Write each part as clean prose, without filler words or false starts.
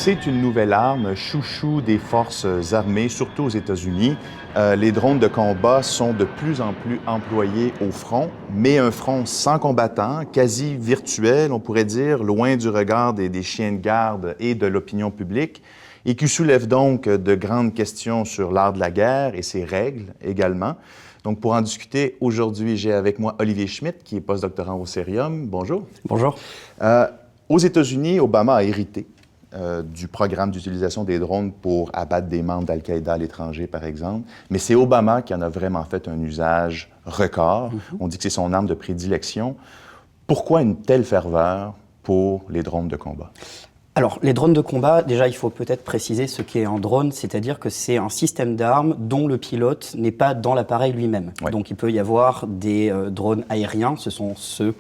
C'est une nouvelle arme, chouchou des forces armées, surtout aux États-Unis. Les drones de combat sont de plus en plus employés au front, mais un front sans combattants, quasi virtuel, on pourrait dire, loin du regard des chiens de garde et de l'opinion publique, et qui soulève donc de grandes questions sur l'art de la guerre et ses règles également. Donc, pour en discuter, aujourd'hui, j'ai avec moi Olivier Schmitt, qui est postdoctorant au Cerium. Bonjour. Bonjour. Aux États-Unis, Obama a hérité du programme d'utilisation des drones pour abattre des membres d'Al-Qaïda à l'étranger, par exemple. Mais c'est Obama qui en a vraiment fait un usage record. On dit que c'est son arme de prédilection. Pourquoi une telle ferveur pour les drones de combat? Alors, les drones de combat, déjà, il faut peut-être préciser ce qu'est un drone, c'est-à-dire que c'est un système d'armes dont le pilote n'est pas dans l'appareil lui-même. Ouais. Donc, il peut y avoir des drones aériens, ce sont ceux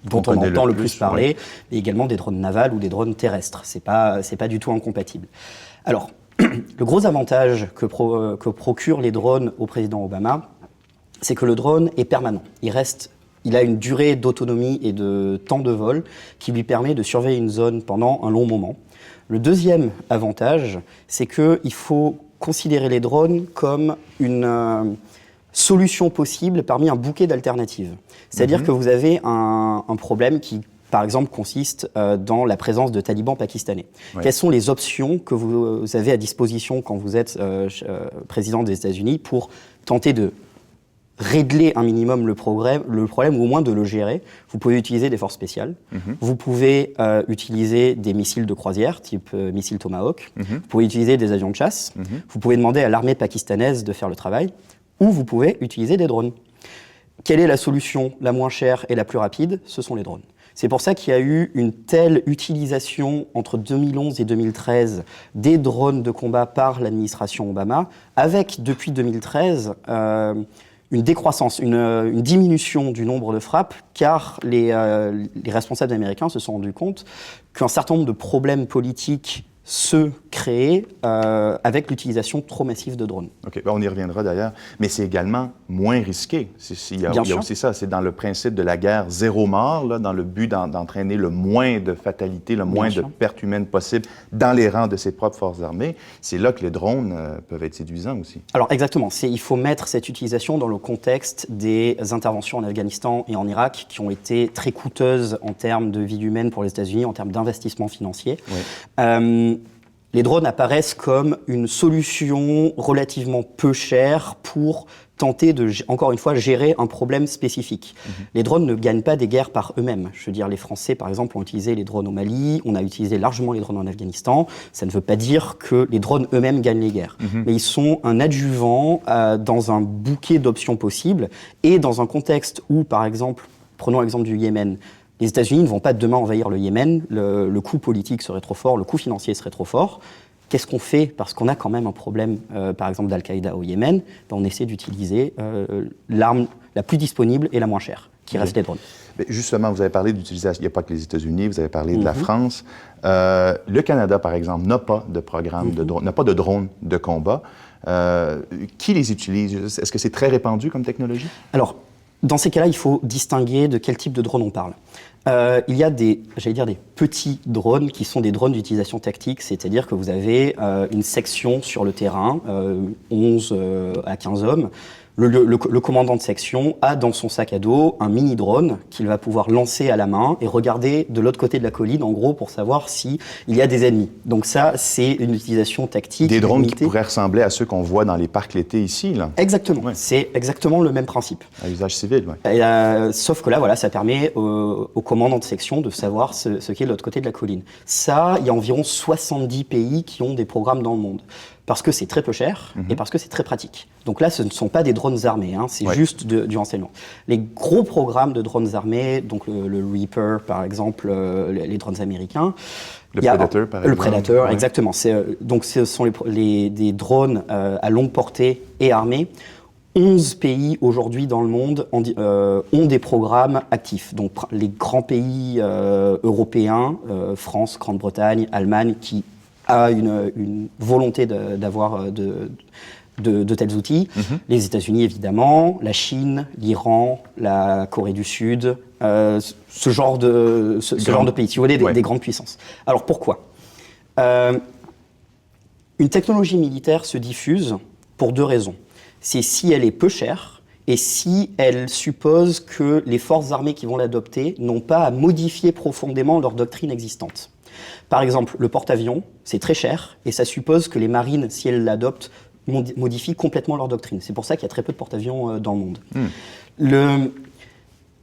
dont on entend le plus parler, mais également des drones navals ou des drones terrestres. C'est pas du tout incompatible. Alors, le gros avantage que procurent les drones au président Obama, c'est que le drone est permanent. Il a une durée d'autonomie et de temps de vol qui lui permet de surveiller une zone pendant un long moment. Le deuxième avantage, c'est qu'il faut considérer les drones comme une solution possible parmi un bouquet d'alternatives. C'est-à-dire que vous avez un problème qui, par exemple, consiste dans la présence de talibans pakistanais. Ouais. Quelles sont les options que vous avez à disposition quand vous êtes président des États-Unis pour tenter de régler un minimum le problème ou au moins de le gérer? Vous pouvez utiliser des forces spéciales, vous pouvez utiliser des missiles de croisière, type missile Tomahawk, vous pouvez utiliser des avions de chasse, vous pouvez demander à l'armée pakistanaise de faire le travail, ou vous pouvez utiliser des drones. Quelle est la solution la moins chère et la plus rapide? Ce sont les drones. C'est pour ça qu'il y a eu une telle utilisation entre 2011 et 2013 des drones de combat par l'administration Obama, avec, depuis 2013, une décroissance, une diminution du nombre de frappes, car les responsables américains se sont rendus compte qu'un certain nombre de problèmes politiques se créaient avec l'utilisation trop massive de drones. OK, on y reviendra d'ailleurs, mais c'est également moins risqué. Il y a aussi ça, c'est dans le principe de la guerre zéro mort, là, dans le but d'entraîner le moins de fatalités, le moins de pertes humaines possibles dans les rangs de ses propres forces armées. C'est là que les drones peuvent être séduisants aussi. Alors exactement, il faut mettre cette utilisation dans le contexte des interventions en Afghanistan et en Irak qui ont été très coûteuses en termes de vie humaine pour les États-Unis, en termes d'investissement financier. Oui. Les drones apparaissent comme une solution relativement peu chère pour tenter de, encore une fois, gérer un problème spécifique. Les drones ne gagnent pas des guerres par eux-mêmes. Je veux dire, les Français, par exemple, ont utilisé les drones au Mali, on a utilisé largement les drones en Afghanistan. Ça ne veut pas dire que les drones eux-mêmes gagnent les guerres. Mais ils sont un adjuvant dans un bouquet d'options possibles et dans un contexte où, par exemple, prenons l'exemple du Yémen, les États-Unis ne vont pas demain envahir le Yémen, le coût politique serait trop fort, le coût financier serait trop fort. Qu'est-ce qu'on fait? Parce qu'on a quand même un problème, par exemple, d'Al-Qaïda au Yémen, on essaie d'utiliser l'arme la plus disponible et la moins chère, qui reste les drones. Mais justement, vous avez parlé d'utilisation, il n'y a pas que les États-Unis, vous avez parlé de la France. Le Canada, par exemple, n'a pas de programme de drones, n'a pas de drones de combat. Qui les utilise? Est-ce que c'est très répandu comme technologie? Alors, dans ces cas-là, il faut distinguer de quel type de drone on parle. Il y a des petits drones qui sont des drones d'utilisation tactique, c'est-à-dire que vous avez une section sur le terrain, 11 à 15 hommes. Le commandant de section a dans son sac à dos un mini-drone qu'il va pouvoir lancer à la main et regarder de l'autre côté de la colline, en gros, pour savoir s'il y a des ennemis. Donc ça, c'est une utilisation tactique. Des drones qui pourraient ressembler à ceux qu'on voit dans les parcs l'été ici, là. Exactement, ouais. C'est exactement le même principe. À usage civil, oui. Sauf que là, voilà, ça permet au commandant de section de savoir ce qu'est de l'autre côté de la colline. Ça, il y a environ 70 pays qui ont des programmes dans le monde. Parce que c'est très peu cher et parce que c'est très pratique. Donc là, ce ne sont pas des drones armés, c'est juste du renseignement. Les gros programmes de drones armés, donc le Reaper par exemple, les drones américains. Le Predator par exemple. Le Predator, exactement. Donc ce sont des drones à longue portée et armés. 11 pays aujourd'hui dans le monde ont des programmes actifs. Donc les grands pays européens, France, Grande-Bretagne, Allemagne, qui a une volonté d'avoir de tels outils. Les États-Unis, évidemment, la Chine, l'Iran, la Corée du Sud, ce genre de pays, si vous voulez, des grandes puissances. Alors pourquoi ? Une technologie militaire se diffuse pour 2 raisons. C'est si elle est peu chère et si elle suppose que les forces armées qui vont l'adopter n'ont pas à modifier profondément leur doctrine existante. Par exemple, le porte-avions, c'est très cher et ça suppose que les marines, si elles l'adoptent, modifient complètement leur doctrine. C'est pour ça qu'il y a très peu de porte-avions dans le monde.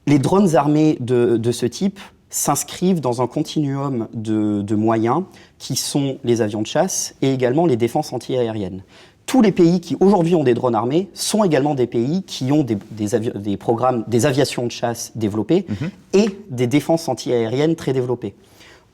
Les drones armés de ce type s'inscrivent dans un continuum de moyens qui sont les avions de chasse et également les défenses antiaériennes. Tous les pays qui aujourd'hui ont des drones armés sont également des pays qui ont des programmes, des aviations de chasse développées et des défenses antiaériennes très développées.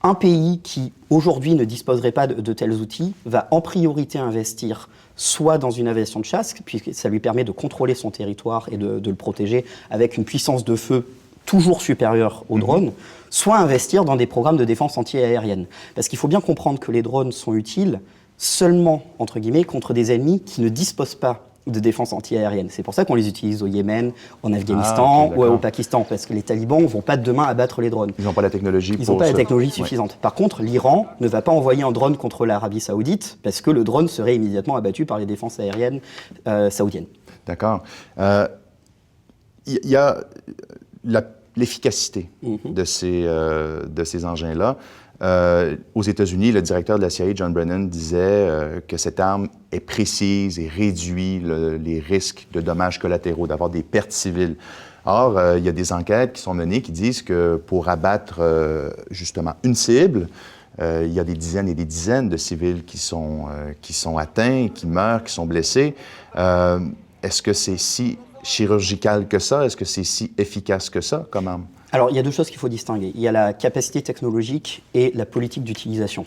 Un pays qui aujourd'hui ne disposerait pas de tels outils va en priorité investir soit dans une aviation de chasse, puisque ça lui permet de contrôler son territoire et de le protéger avec une puissance de feu toujours supérieure aux drones, soit investir dans des programmes de défense anti-aérienne. Parce qu'il faut bien comprendre que les drones sont utiles seulement, entre guillemets, contre des ennemis qui ne disposent pas de défense anti-aérienne. C'est pour ça qu'on les utilise au Yémen, en Afghanistan ou au Pakistan, parce que les talibans ne vont pas demain abattre les drones. Ils n'ont pas la technologie suffisante. Ouais. Par contre, l'Iran ne va pas envoyer un drone contre l'Arabie Saoudite, parce que le drone serait immédiatement abattu par les défenses aériennes saoudiennes. D'accord. Il y a l'efficacité de ces engins-là. Aux États-Unis, le directeur de la CIA, John Brennan, disait que cette arme est précise et réduit les risques de dommages collatéraux, d'avoir des pertes civiles. Or, il y a des enquêtes qui sont menées qui disent que pour abattre justement une cible, il y a des dizaines et des dizaines de civils qui sont atteints, qui meurent, qui sont blessés. Est-ce que c'est si chirurgical que ça? Est-ce que c'est si efficace que ça comme arme? Alors, il y a 2 choses qu'il faut distinguer. Il y a la capacité technologique et la politique d'utilisation.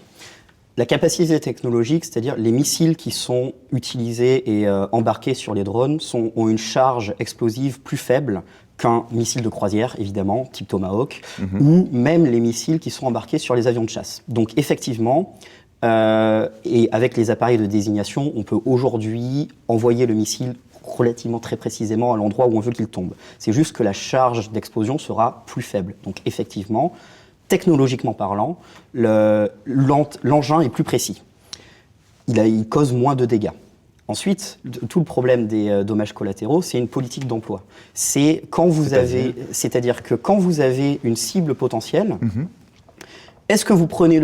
La capacité technologique, c'est-à-dire les missiles qui sont utilisés et embarqués sur les drones ont une charge explosive plus faible qu'un missile de croisière, évidemment, type Tomahawk, ou même les missiles qui sont embarqués sur les avions de chasse. Donc, effectivement, et avec les appareils de désignation, on peut aujourd'hui envoyer le missile relativement très précisément à l'endroit où on veut qu'il tombe. C'est juste que la charge d'explosion sera plus faible. Donc effectivement, technologiquement parlant, l'engin est plus précis. Il cause moins de dégâts. Ensuite, tout le problème des dommages collatéraux, c'est une politique d'emploi. C'est-à-dire que quand vous avez une cible potentielle, est-ce que vous prenez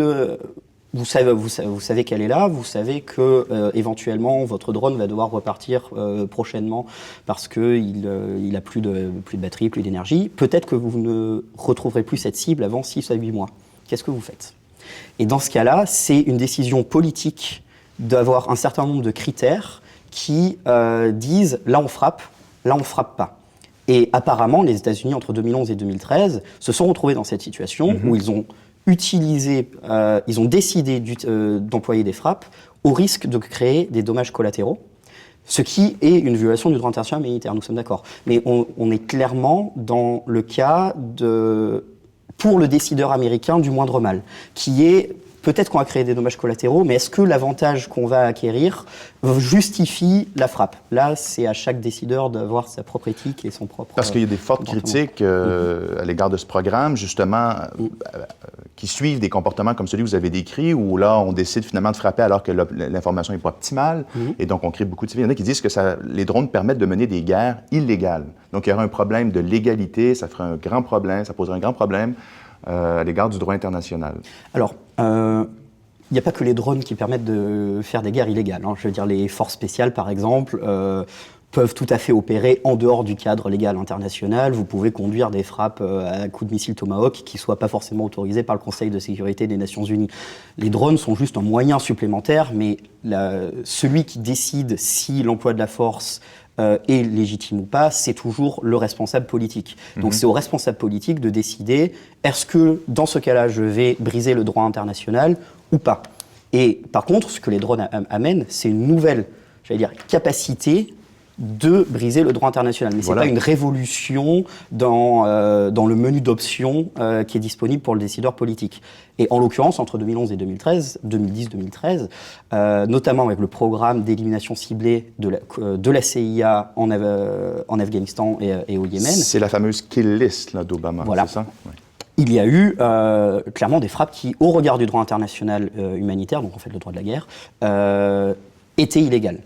Vous savez qu'elle est là, vous savez que éventuellement votre drone va devoir repartir prochainement parce qu'il a plus de batterie, plus d'énergie. Peut-être que vous ne retrouverez plus cette cible avant 6 à 8 mois. Qu'est-ce que vous faites? Et dans ce cas-là, c'est une décision politique d'avoir un certain nombre de critères qui disent là on frappe pas. Et apparemment, les États-Unis entre 2011 et 2013 se sont retrouvés dans cette situation où ils ont décidé d'employer des frappes au risque de créer des dommages collatéraux, ce qui est une violation du droit international militaire, nous sommes d'accord. Mais on est clairement dans le cas pour le décideur américain du moindre mal, qui est peut-être qu'on va créer des dommages collatéraux, mais est-ce que l'avantage qu'on va acquérir justifie la frappe? Là, c'est à chaque décideur d'avoir sa propre éthique et son propre... Parce qu'il y a des fortes critiques à l'égard de ce programme, justement, qui suivent des comportements comme celui que vous avez décrit, où là, on décide finalement de frapper alors que l'information n'est pas optimale, et donc on crée beaucoup de civils. Il y en a qui disent que les drones permettent de mener des guerres illégales. Donc il y aura un problème de légalité, ça ferait un grand problème, ça poserait un grand problème à l'égard du droit international. Alors, il n'y a pas que les drones qui permettent de faire des guerres illégales. Je veux dire, les forces spéciales, par exemple, peuvent tout à fait opérer en dehors du cadre légal international. Vous pouvez conduire des frappes à coups de missiles Tomahawk qui ne soient pas forcément autorisées par le Conseil de sécurité des Nations Unies. Les drones sont juste un moyen supplémentaire, mais celui qui décide si l'emploi de la force est légitime ou pas, c'est toujours le responsable politique. Donc c'est au responsable politique de décider, est-ce que dans ce cas-là, je vais briser le droit international ou pas? Et par contre, ce que les drones amènent, c'est une nouvelle, capacité de briser le droit international. Mais ce n'est pas une révolution dans le menu d'options qui est disponible pour le décideur politique. Et en l'occurrence, entre 2011 et 2010-2013, notamment avec le programme d'élimination ciblée de la CIA en Afghanistan et au Yémen. C'est la fameuse kill list d'Obama, voilà. c'est ça? Oui. Il y a eu clairement des frappes qui, au regard du droit international humanitaire, donc en fait le droit de la guerre, étaient illégales.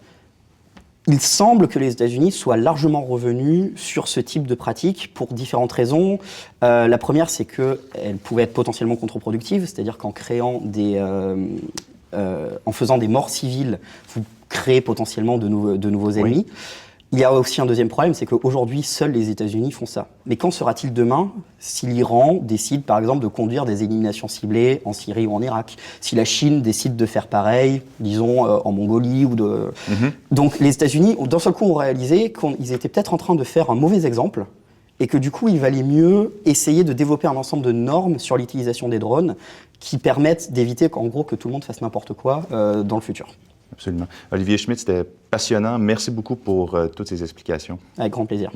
Il semble que les États-Unis soient largement revenus sur ce type de pratique pour différentes raisons. La première, c'est qu'elles pouvaient être potentiellement contre-productives, c'est-à-dire qu'en créant en faisant des morts civiles, vous créez potentiellement de nouveaux ennemis. Oui. Il y a aussi un deuxième problème, c'est qu'aujourd'hui, seuls les États-Unis font ça. Mais qu'en sera-t-il demain si l'Iran décide, par exemple, de conduire des éliminations ciblées en Syrie ou en Irak? Si la Chine décide de faire pareil, disons, en Mongolie ou de... Donc les États-Unis, d'un seul coup, ont réalisé qu'ils étaient peut-être en train de faire un mauvais exemple et que du coup, il valait mieux essayer de développer un ensemble de normes sur l'utilisation des drones qui permettent d'éviter qu'en gros, que tout le monde fasse n'importe quoi dans le futur. Absolument. Olivier Schmitt, c'était passionnant. Merci beaucoup pour toutes ces explications. Avec grand plaisir.